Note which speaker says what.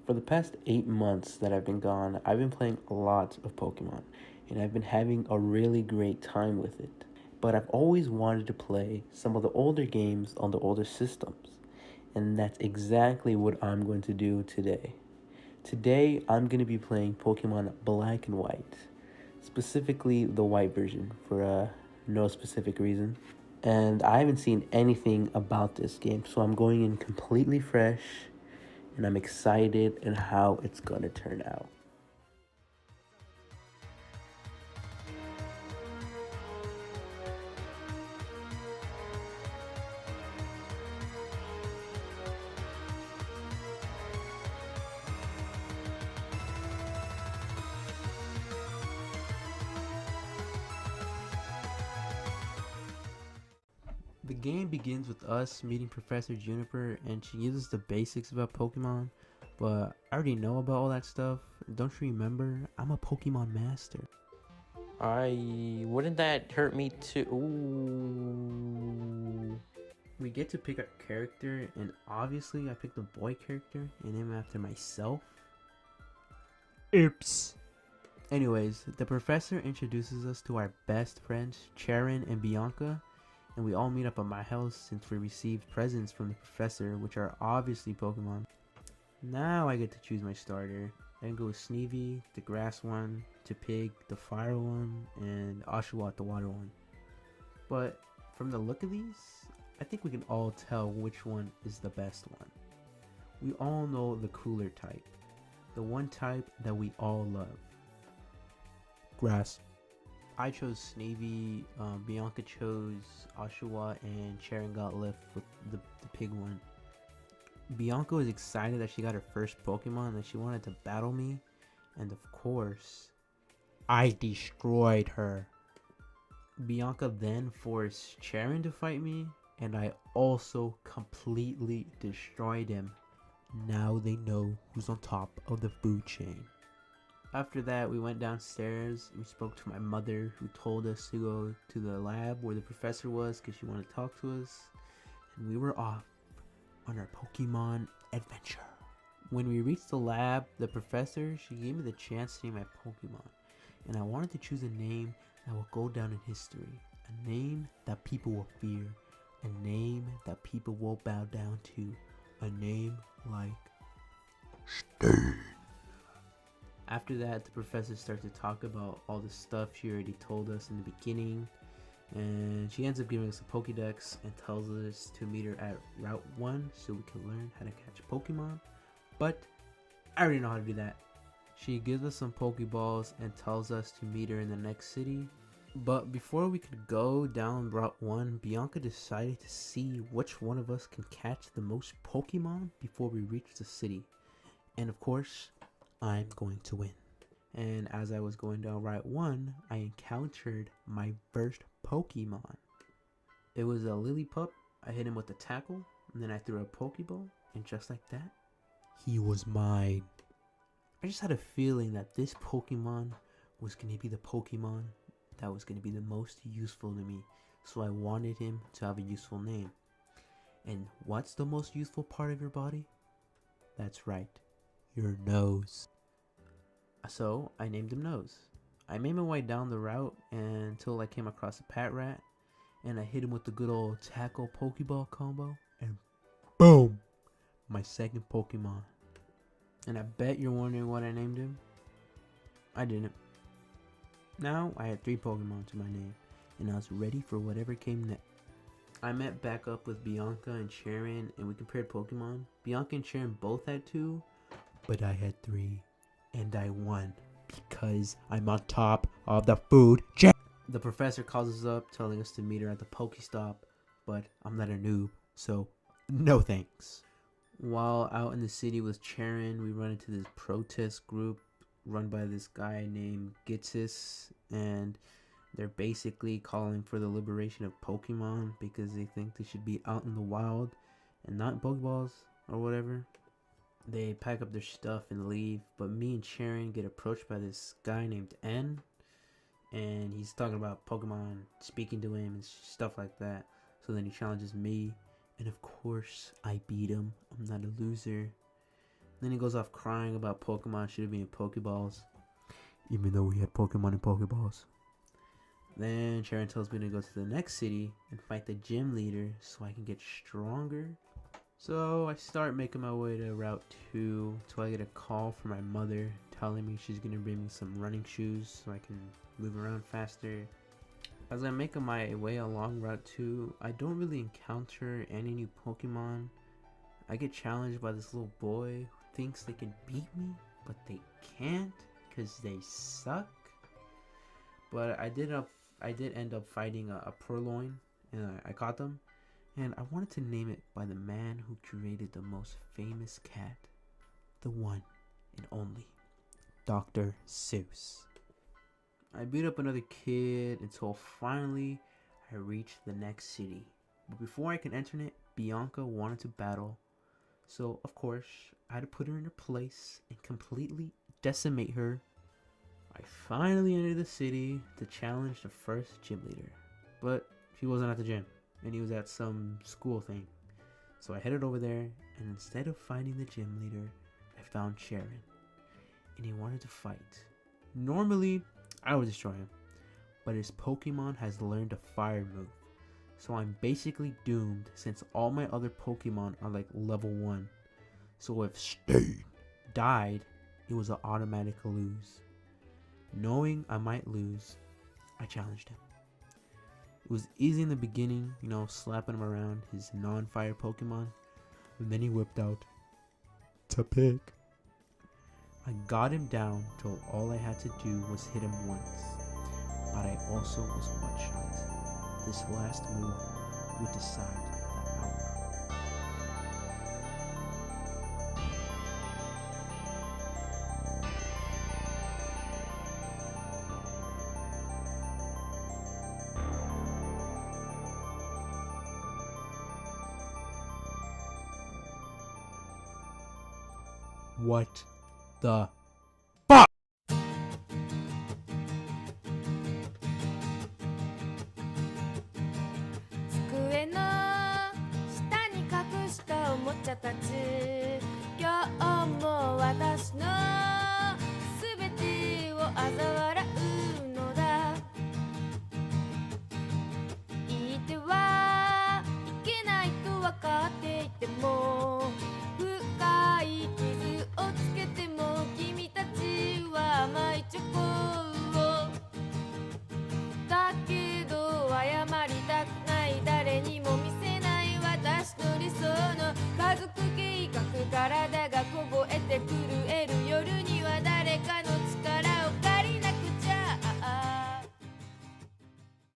Speaker 1: For the past 8 months that I've been gone, I've been playing a lot of Pokemon, and I've been having a really great time with it. But I've always wanted to play some of the older games on the older systems, and that's exactly what I'm going to do today. Today, I'm going to be playing Pokemon Black and White, specifically the white version, for no specific reason. And I haven't seen anything about this game, so I'm going in completely fresh, and I'm excited and how it's gonna turn out. The game begins with us meeting Professor Juniper, and she gives us the basics about Pokemon, but I already know about all that stuff. Don't you remember? I'm a Pokemon master.
Speaker 2: I wouldn't that hurt me too? Ooh.
Speaker 1: We get to pick a character, and obviously I picked the boy character and named him after myself. Oops. Anyways, the professor introduces us to our best friends, Charon and Bianca, and we all meet up at my house since we received presents from the professor, which are obviously Pokemon. Now I get to choose my starter. I can go with Sneevy, the grass one, Pig, the fire one, and Oshawott, the water one. But from the look of these, I think we can all tell which one is the best one. We all know the cooler type, the one type that we all love. Grass. I chose Snavy, Bianca chose Oshawott, and Charon got left with the pig one. Bianca was excited that she got her first Pokemon and that she wanted to battle me, and of course, I destroyed her. Bianca then forced Charon to fight me, and I also completely destroyed him. Now they know who's on top of the food chain. After that, we went downstairs and we spoke to my mother, who told us to go to the lab where the professor was because she wanted to talk to us. And we were off on our Pokemon adventure. When we reached the lab, the professor, she gave me the chance to name my Pokemon. And I wanted to choose a name that will go down in history. A name that people will fear. A name that people will bow down to. A name like Stain. After that, the professor starts to talk about all the stuff she already told us in the beginning, and she ends up giving us a Pokédex and tells us to meet her at Route 1 so we can learn how to catch Pokemon, but I already know how to do that. She gives us some Pokeballs and tells us to meet her in the next city, but before we could go down Route 1, Bianca decided to see which one of us can catch the most Pokemon before we reach the city, and of course, I'm going to win. And as I was going down Route 1, I encountered my first Pokemon. It was a Lillipup. I hit him with a tackle, and then I threw a Pokeball, and just like that, he was mine. I just had a feeling that this Pokemon was going to be the Pokemon that was going to be the most useful to me, so I wanted him to have a useful name. And what's the most useful part of your body? That's right, your nose. So I named him Nose. I made my way down the route until I came across a Patrat, and I hit him with the good old tackle Pokeball combo, and boom, my second Pokemon. And I bet you're wondering what I named him. I didn't. Now I had 3 Pokemon to my name, and I was ready for whatever came next. I met back up with Bianca and Charon, and we compared Pokemon. Bianca and Charon both had 2, but I had 3, and I won because I'm on top of the food chain. The professor calls us up, telling us to meet her at the Pokestop, but I'm not a noob, so no thanks. While out in the city with Charon, we run into this protest group run by this guy named Gitsis, and they're basically calling for the liberation of Pokemon because they think they should be out in the wild and not Pokeballs or whatever. They pack up their stuff and leave, but me and Charon get approached by this guy named N, and he's talking about Pokemon, speaking to him and stuff like that. So then he challenges me, and of course I beat him. I'm not a loser. Then he goes off crying about Pokemon should have been Pokeballs, even though we had Pokemon and Pokeballs. Then Sharon tells me to go to the next city and fight the gym leader so I can get stronger. So I start making my way to Route 2 till I get a call from my mother telling me she's gonna bring me some running shoes so I can move around faster. As I'm making my way along Route 2, I don't really encounter any new Pokemon. I get challenged by this little boy who thinks they can beat me, but they can't because they suck. But I did end up fighting a Purloin, and I caught them. And I wanted to name it by the man who created the most famous cat, the one and only Dr. Seuss. I beat up another kid until finally I reached the next city. But before I can enter it, Bianca wanted to battle. So, of course, I had to put her in her place and completely decimate her. I finally entered the city to challenge the first gym leader. But he wasn't at the gym, and he was at some school thing. So I headed over there, and instead of finding the gym leader, I found Sharon. And he wanted to fight. Normally, I would destroy him, but his Pokemon has learned a fire move. So I'm basically doomed since all my other Pokemon are like level 1. So if Stain died, it was an automatic lose. Knowing I might lose, I challenged him. It was easy in the beginning, slapping him around his non-fire Pokemon. And then he whipped out Tapic. I got him down till all I had to do was hit him once. But I also was one-shot. This last move would decide the outcome. What the